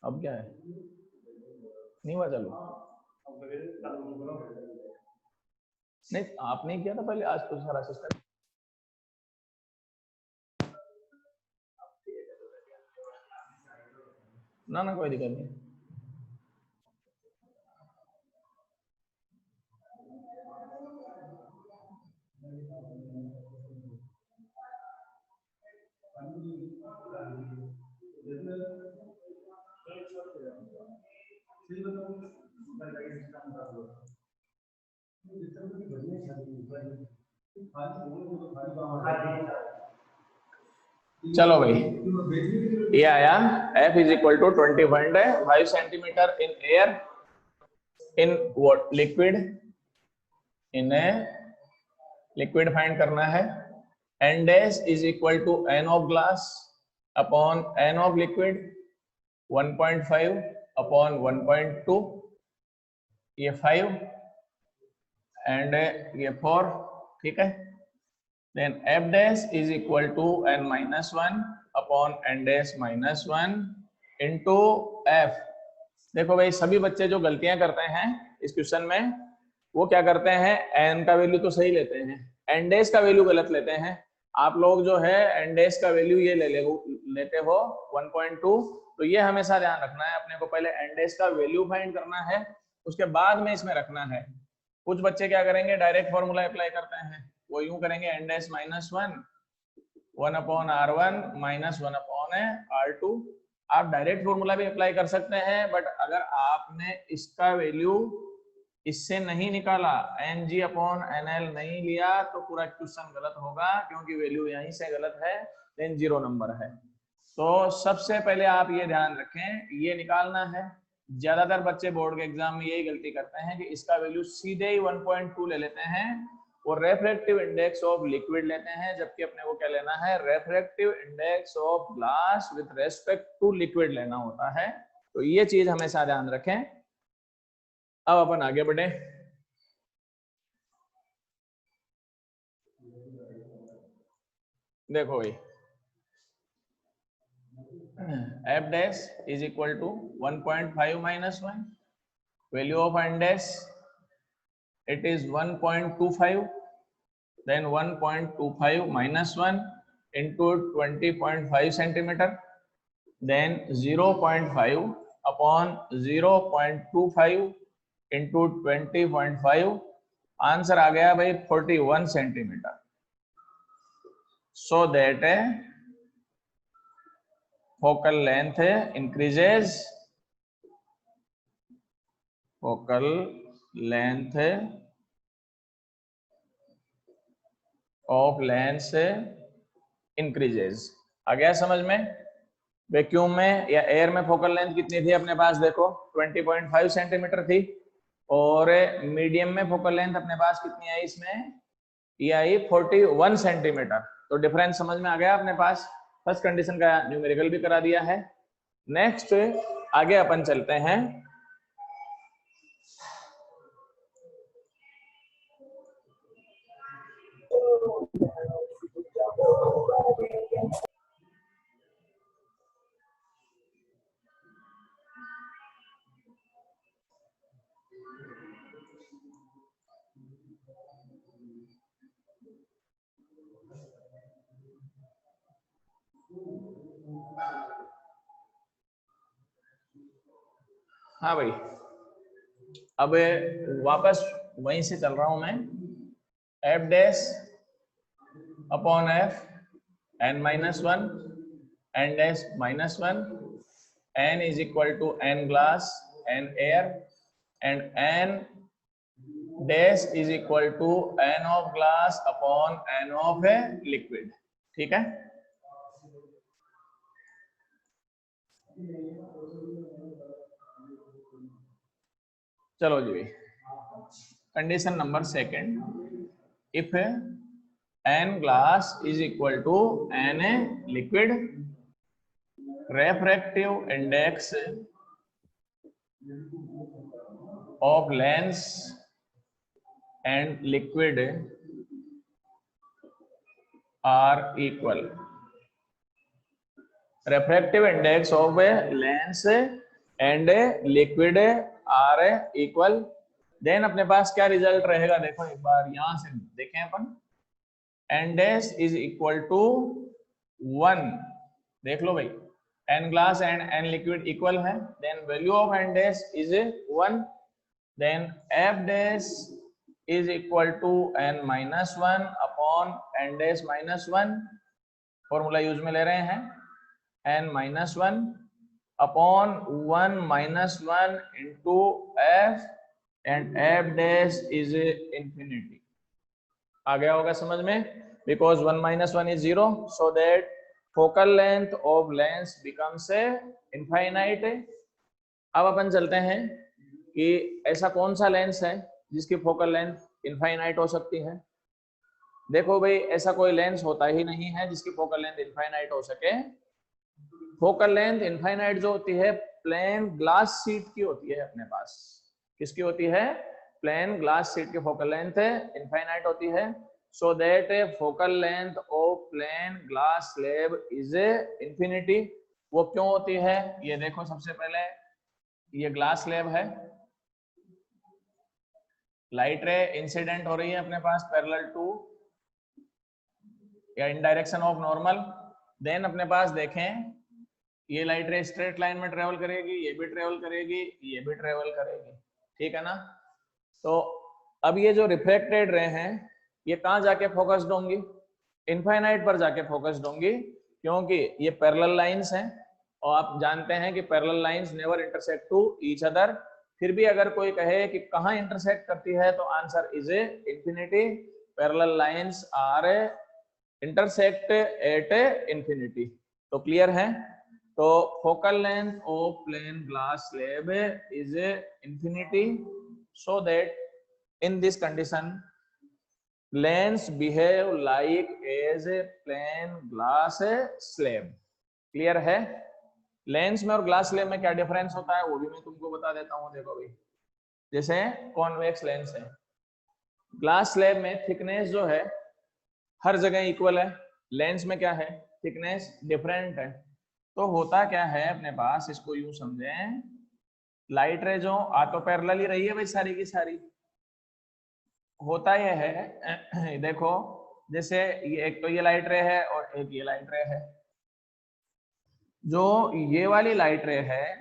अब क्या है, नहीं हुआ चालू? नहीं आपने किया था पहले, आज तो सारा सिस्टम। ना ना कोई दिक्कत नहीं। चलो भाई, ये आया F is equal to 20.5 centimetre in air in what liquid, in a liquid find करना है। N dash is equal to N of glass upon N of liquid 1.5 upon 1.2, ये 5 एंड ये 4, ठीक है। Then F dash is equal to N minus 1 upon N dash minus 1 into F। देखो भाई, सभी बच्चे जो गलतियां करते हैं इस क्वेश्चन में, वो क्या करते हैं, n का वैल्यू तो सही लेते हैं, n डैश का वैल्यू गलत लेते हैं। आप लोग जो है n डैश का वैल्यू ये लेते हो 1.2, तो ये हमेशा ध्यान रखना है, अपने को पहले n डैश का वैल्यू फाइंड करना है, उसके बाद में इसमें रखना है। कुछ बच्चे क्या करेंगे, डायरेक्ट फॉर्मूला अप्लाई करते हैं, वो यूं करेंगे n dash minus 1 upon r1 minus 1 upon r2। आप डायरेक्ट फॉर्मूला भी अप्लाई कर सकते हैं, बट अगर आपने इसका वैल्यू इससे नहीं निकाला, Ng अपॉन NL नहीं लिया, तो पूरा क्वेश्चन गलत होगा, क्योंकि वैल्यू यहीं से गलत है, देन 0 नंबर है। तो सबसे पहले आप ये ध्यान रखें, ये निकालना है। ज्यादातर बच्चे बोर्ड के एग्जाम में यही गलती करते हैं कि इसका वैल्यू सीधे ही 1.2 ले लेते हैं और रेफ्रेक्टिव इंडेक्स ऑफ लिक्विड लेते हैं, जबकि अपने को क्या लेना है, refractive index of glass with respect to liquid लेना होता है। तो ये चीज हमेशा ध्यान रखें। अब अपन आगे बढ़े। देखो भाई, F dash is equal to 1.5 minus 1, value of N dash it is 1.25, then 1.25 minus 1 into 20.5 centimeter, then 0.5 upon 0.25 into 20.5, answer आ गया भाई 41 centimetre. So that focal length increases, focal length of lens increases। आ गया समझ में? Vacuum में या air में focal length कितनी थी अपने पास, देखो 20.5 सेंटीमीटर थी, और मीडियम में फोकल लेंथ अपने पास कितनी आई इसमें, ये आई 41 सेंटीमीटर। तो डिफरेंस समझ में आ गया अपने पास। फर्स्ट कंडीशन का न्यूमेरिकल भी करा दिया है। नेक्स्ट आगे अपन चलते हैं। हाँ भाई, अब वापस वहीं से चल रहा हूं मैं। F dash upon F n minus 1, n dash minus 1, n is equal to n glass n air and n dash is equal to n of glass upon n of a liquid. ठीक है, चलो जी। Condition number second, if n glass is equal to n liquid, refractive index of lens and liquid are equal, refractive index of a lens and a liquid are equal, then अपने पास क्या result रहेगा, देखो एक बार यहां से देखें अपन, n dash is equal to 1, देख लो भाई, n glass and n liquid equal है, then value of n dash is 1, then f dash is equal to n minus 1 upon n dash minus 1, formula use में ले रहे हैं, n minus 1 upon 1 minus 1 into f and f dash is infinity। आ गया होगा समझ में, because 1 minus 1 is 0, so that focal length of lens becomes infinite। अब अपन चलते हैं कि ऐसा कौन सा लेंस है जिसकी फोकल लेंथ इनफाइनाइट हो सकती है। देखो भाई, ऐसा कोई लेंस होता ही नहीं है जिसकी फोकल लेंथ इनफाइनाइट हो सके। फोकल लेंथ इनफाइनाइट जो होती है प्लेन ग्लास शीट की होती है अपने पास। किसकी होती है? प्लेन ग्लास शीट की फोकल लेंथ इनफाइनाइट होती है। So that focal length of plane glass slab is infinity. वो क्यों होती है ये देखो, सबसे पहले ये ग्लास स्लैब है, लाइट रे इंसिडेंट हो रही है अपने पास पैरेलल टू या in direction of normal. Then अपने पास देखें ये लाइट रे स्ट्रेट लाइन में ट्रेवल करेगी, ये भी ट्रेवल करेगी, ये भी ट्रेवल करेगी, ठीक है ना। तो अब ये जो रिफ्लेक्टेड रे हैं ये कहाँ जाके फोकस्ड होंगी? इनफाइनाइट पर जाके फोकस्ड होंगी, क्योंकि ये पैरेलल लाइंस हैं और आप जानते हैं कि parallel lines never intersect to each other. फिर भी अगर कोई कहे कि कहाँ इंटरसेक्ट करती है तो answer is infinity. Parallel lines are intersect at infinity. तो क्लियर है? तो focal length of plane glass slab is infinity, so that in this condition lens behave like as a plain glass slab। Clear है? Lens में और glass slab में क्या difference होता है वो भी मैं तुमको बता देता हूँ। देखो भाई, जैसे कॉन्वेक्स लेंस है, ग्लास स्लैब में थिकनेस जो है हर जगह इक्वल है, लेंस में क्या है? थिकनेस डिफरेंट है। तो होता क्या है अपने पास, इसको यूं समझें, लाइट रे जो आ तो पैरेलल ही रही है भाई सारी की सारी। होता यह है देखो, जैसे ये एक तो ये लाइट रे है और एक ये लाइट रे है। जो ये वाली लाइट रे है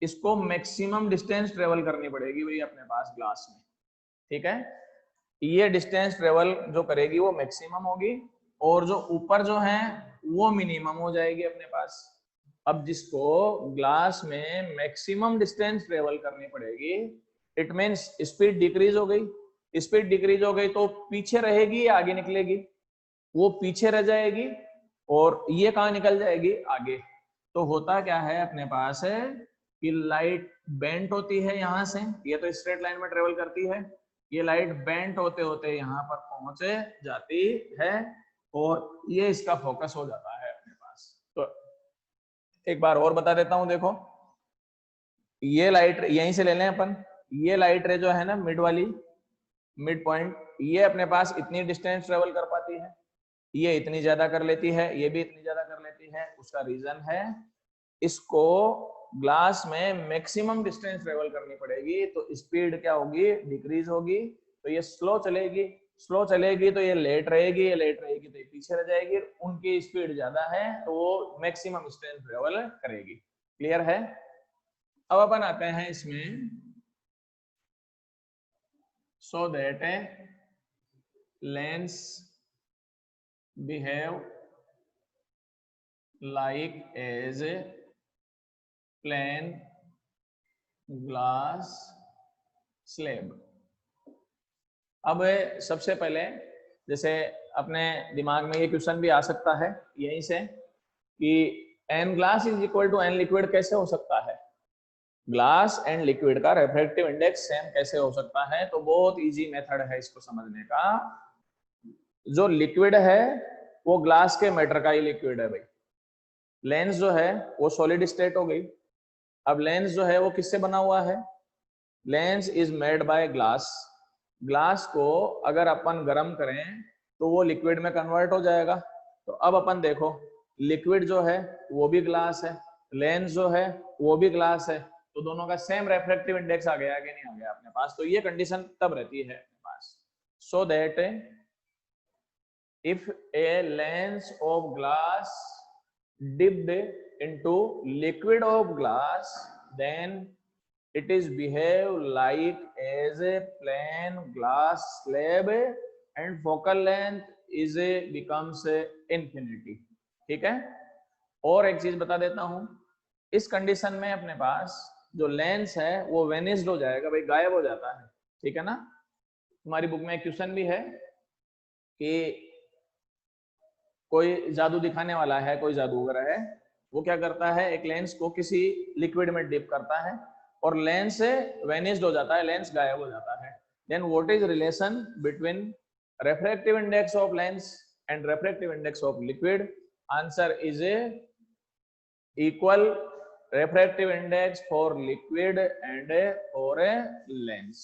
इसको मैक्सिमम डिस्टेंस ट्रेवल करनी पड़ेगी भाई अपने पास ग्लास में, ठीक है। ये डिस्टेंस ट्रेवल जो करेगी वो मैक्सिमम होगी और जो ऊपर जो है वो मिनिमम हो जाएगी अपने पास। अब जिसको ग्लास में मैक्सिमम डिस्टेंस ट्रेवल करनी पड़ेगी, इट मींस स्पीड डिक्रीज हो गई। स्पीड डिक्रीज हो गई तो पीछे रहेगी या आगे निकलेगी? वो पीछे रह जाएगी और ये कहाँ निकल जाएगी? आगे। तो होता क्या है अपने पास है कि लाइट बेंट होती है यहाँ से, ये तो स्ट्रेट लाइन में ट्रेवल करती है, ये लाइट बेंट होते होते यहाँ पर पहुंच जाती है और ये इसका फोकस हो जाता है अपने पास। तो एक बार और बता देता हूं, देखो ये लाइट यहीं से ले लें अपन, ये लाइट रे जो है ना मिड वाली, मिड पॉइंट, ये अपने पास इतनी डिस्टेंस ट्रेवल कर पाती है, ये इतनी ज्यादा कर लेती है, ये भी इतनी ज्यादा कर लेती है। उसका रीजन है इसको ग्लास में मैक्सिमम डिस्टेंस ट्रेवल करनी पड़ेगी, तो स्पीड क्या होगी? डिक्रीज होगी। तो ये स्लो चलेगी, स्लो चलेगी तो ये लेट रहेगी, ये लेट रहेगी तो ये पीछे रह जाएगी। उनकी स्पीड ज्यादा है तो वो मैक्सिमम डिस्टेंस ट्रेवल करेगी। क्लियर है? अब अपन आते हैं इसमें, so that lens behave like as a plain glass slab। अब सबसे पहले जैसे अपने दिमाग में ये क्वेश्चन भी आ सकता है यहीं से कि n glass is equal to n liquid कैसे हो सकता है? ग्लास एंड लिक्विड का रिफ्रैक्टिव इंडेक्स सेम कैसे हो सकता है? तो बहुत इजी मेथड है इसको समझने का। जो लिक्विड है वो ग्लास के मैटर का ही लिक्विड है भाई। लेंस जो है वो सॉलिड स्टेट हो गई। अब लेंस जो है वो किससे बना हुआ है? Lens is made by glass. Glass को अगर अपन गर्म करें तो वो लिक्विड में कन्वर्ट हो जाएगा। तो अब अपन देखो, लिक्विड जो है वो भी ग्लास है, लेंस जो है वो भी ग्लास है, तो दोनों का सेम रेफ्रेक्टिव इंडेक्स आ गया कि नहीं आ गया अपने पास। तो ये कंडीशन तब रहती है अपने पास, so that if a lens of glass dipped into liquid of glass, then it is behave like as a plain glass slab and focal length is a becomes infinity। ठीक है, और एक चीज बता देता हूं, इस कंडीशन में अपने पास जो लेंस है वो वेनिस्ड हो जाएगा भाई, गायब हो जाता है। ठीक है ना, तुम्हारी बुक में एक क्वेश्चन भी है कि कोई जादू दिखाने वाला है, कोई जादूगर है, वो क्या करता है, एक लेंस को किसी लिक्विड में डिप करता है और लेंस वेनिस्ड हो जाता है, लेंस गायब हो जाता है। Then what is relation between refractive index of lens and refractive index of liquid? Answer is a equal refractive index for liquid and for a lens.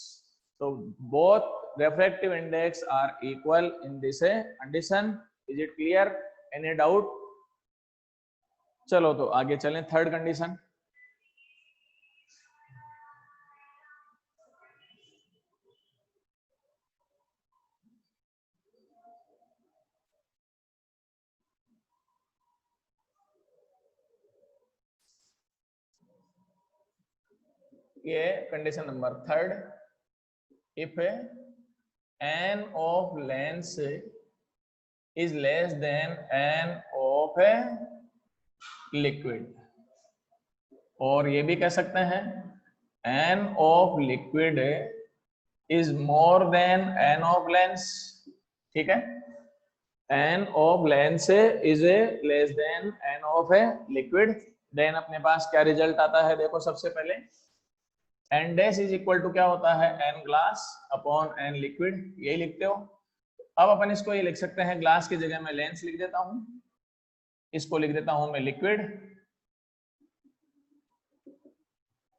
So both refractive index are equal in this condition. Is it clear? Any doubt? चलो तो आगे चलें, third condition. ये condition number third, if n of lens is less than n of a liquid, और ये भी कह सकते हैं n of liquid is more than n of lens। ठीक है, n of lens is a less than n of a liquid, then अपने पास क्या रिजल्ट आता है, देखो सबसे पहले n dash is equal to क्या होता है, n glass upon n liquid, यही लिखते हो। अब अपन इसको ये लिख सकते हैं, ग्लास की जगह मैं लेंस लिख देता हूं, इसको लिख देता हूं मैं लिक्विड।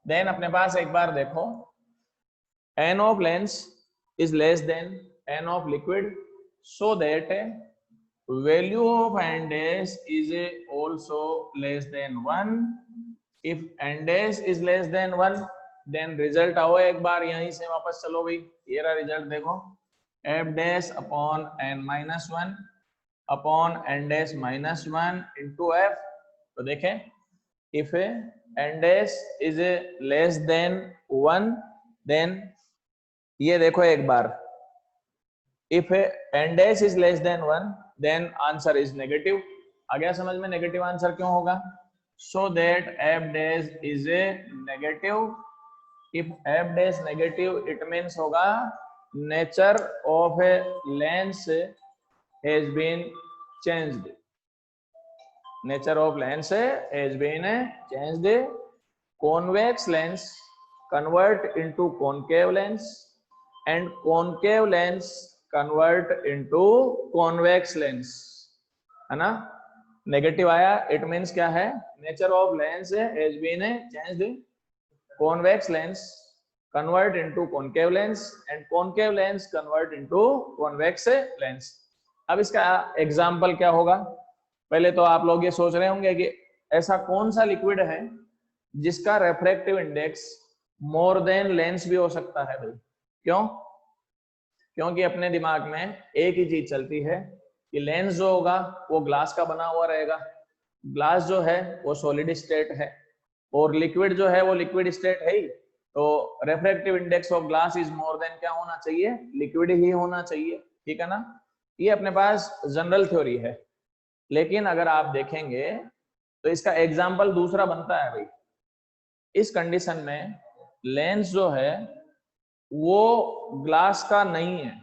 देन अपने पास एक बार देखो n of lens is less than n of liquid, so that value of n dash is also less than 1। If n dash is less than 1 then result आओ एक बार यहीं से वापस चलो भाई, ये रहा रिजल्ट देखो, f dash upon n minus 1 upon n dash minus 1 into f। तो देखें if n dash is less than 1 then ये देखो एक बार, if n dash is less than 1 then answer is negative. आ गया समझ में नेगेटिव आंसर क्यों होगा, so that f dash is a negative. if f dash negative it means होगा nature of a lens has been changed, nature of lens has been changed। convex lens convert into concave lens and concave lens convert into convex lens, है ना। Negative आया it means क्या है, nature of lens has been changed, convex lens convert into concave lens and concave lens convert into convex lens। अब इसका example क्या होगा, पहले तो आप लोग ये सोच रहे होंगे कि ऐसा कौन सा लिक्विड है जिसका refractive index more than lens भी हो सकता है भाई, क्यों, क्योंकि अपने दिमाग में एक ही चीज चलती है कि लेंस जो होगा वो ग्लास का बना हुआ रहेगा, ग्लास जो है वो सॉलिड स्टेट है और लिक्विड जो है वो लिक्विड स्टेट है ही, तो refractive index of glass is more than क्या होना चाहिए, लिक्विड ही होना चाहिए। ठीक है ना, ये अपने पास जनरल थ्योरी है, लेकिन अगर आप देखेंगे तो इसका एग्जाम्पल दूसरा बनता है भाई। इस कंडीशन में लेंस जो है वो ग्लास का नहीं है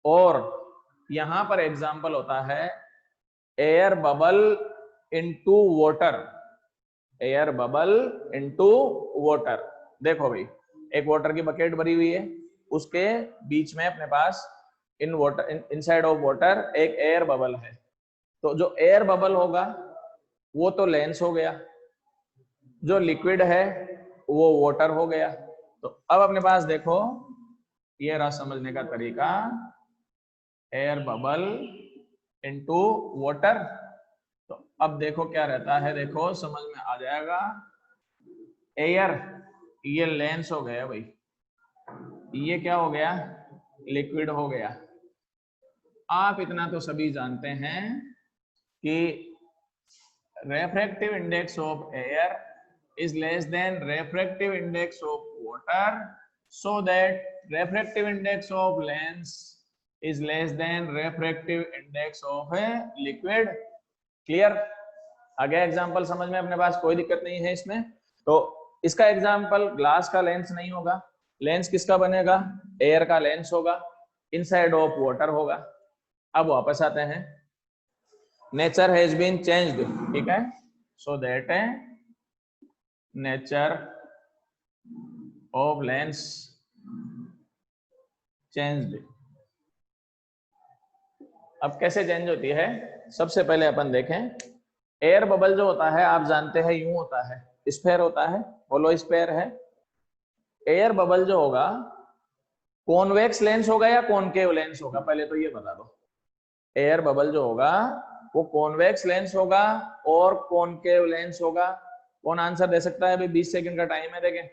और यहां पर एग्जाम्पल होता है air bubble into water, air bubble into water. देखो भाई एक वाटर की बकेट भरी हुई है, उसके बीच में अपने पास in water inside of water एक एयर बबल है, तो जो एयर बबल होगा वो तो लेंस हो गया, जो लिक्विड है वो वाटर हो गया। तो अब अपने पास देखो ये रहा समझने का तरीका, एयर बबल इनटू वाटर, अब देखो क्या रहता है, देखो समझ में आ जाएगा। एयर, ये लेंस हो गया भाई, ये क्या हो गया, लिक्विड हो गया। आप इतना तो सभी जानते हैं कि refractive index of air is less than refractive index of water, so that refractive index of lens is less than refractive index of a liquid. Clear? आगे एग्जांपल समझ में अपने पास कोई दिक्कत नहीं है इसमें। तो इसका एग्जांपल ग्लास का लेंस नहीं होगा, लेंस किसका बनेगा, एयर का लेंस होगा, इनसाइड ऑफ वाटर होगा। अब वापस आते हैं, नेचर हैज बीन चेंज्ड, ठीक है, so that nature of lens changed. अब कैसे चेंज होती है, सबसे पहले अपन देखें, एयर बबल जो होता है आप जानते हैं यूं होता है, स्फेयर होता है, बोलो स्फेयर है। एयर बबल जो होगा कॉन्वेक्स लेंस होगा या कॉनकेव लेंस होगा, पहले तो ये बता दो। एयर बबल जो होगा वो कॉन्वेक्स लेंस होगा और कॉनकेव लेंस होगा। कौन आंसर दे सकता है, अभी 20 सेकंड का टाइम है, देखें।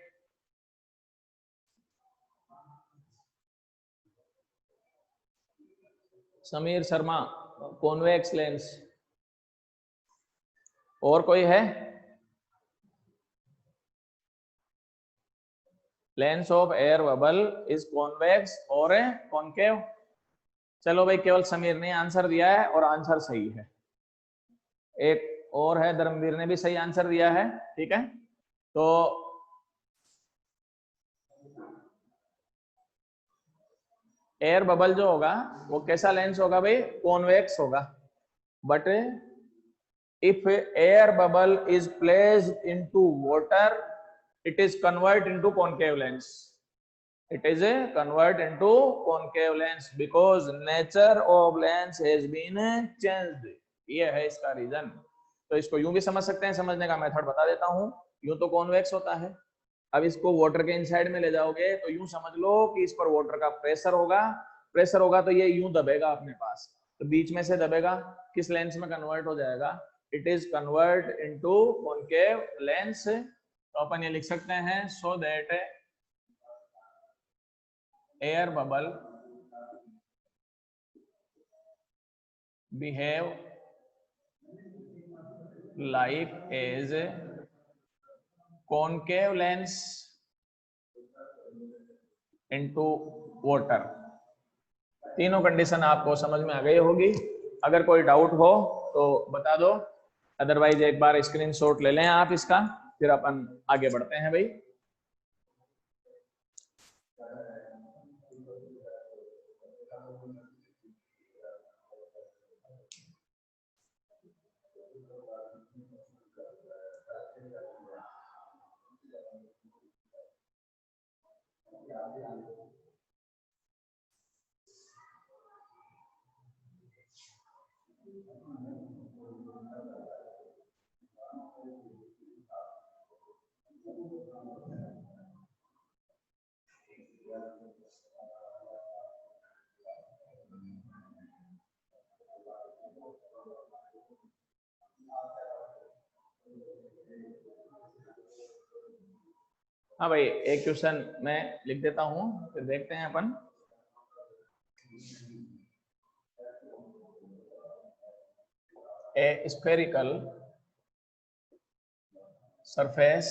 Sameer Sharma, convex lens. और कोई है, lens of air bubble is convex और कॉनकेव। चलो भाई, केवल समीर ने आंसर दिया है और आंसर सही है। एक और है, धर्मवीर ने भी सही आंसर दिया है, ठीक है। तो एयर बबल जो होगा वो कैसा लेंस होगा भाई, कॉन्वेक्स होगा। But if air bubble is placed into water, it is convert into concave lens. It is a convert into concave lens because nature of lens has been changed. ये है इसका रीजन। तो इसको यूं भी समझ सकते हैं, समझने का मेथड बता देता हूं। यूं तो कॉन्वेक्स होता है, अब इसको वाटर के इनसाइड में ले जाओगे तो यूं समझ लो कि इस पर वाटर का प्रेशर होगा, प्रेशर होगा तो ये यूं दबेगा अपने पास, तो बीच में से दबेगा, किस लेंस में कन्वर्ट हो जाएगा, it is convert into concave lens. तो अपन ये लिख सकते हैं, so that air bubble behave like as concave lens into water. तीनों कंडीशन आपको समझ में आ गई होगी। अगर कोई डाउट हो तो बता दो, अदरवाइज एक बार स्क्रीनशॉट ले लें आप इसका, फिर अपन आगे बढ़ते हैं भाई। हाँ भाई, एक क्वेश्चन मैं लिख देता हूं, फिर देखते हैं अपन। A spherical surface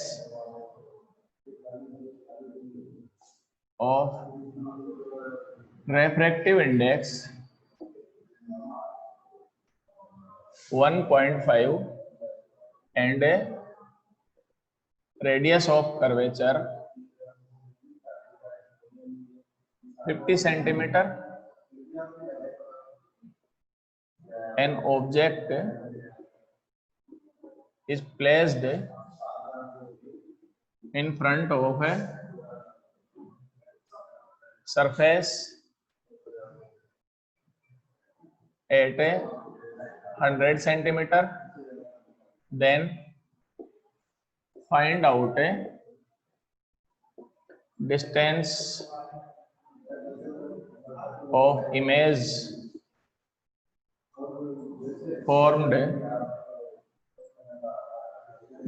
of refractive index 1.5 and radius of curvature 50 centimeter. An object is placed in front of a surface at 100 centimeter. Then find out a distance of image formed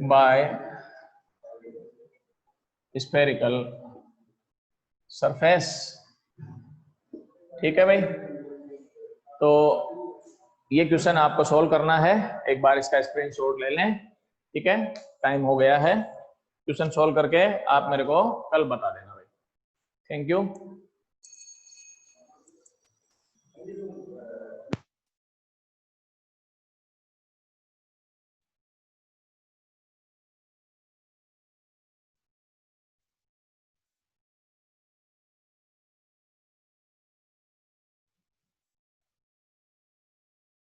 by spherical surface. ठीक है भाई, तो ये question आपको solve करना है, एक बार इसका स्क्रीनशॉट ले लें। ठीक है, टाइम हो गया है, क्वेश्चन सॉल्व करके आप मेरे को कल बता देना भाई। Thank you.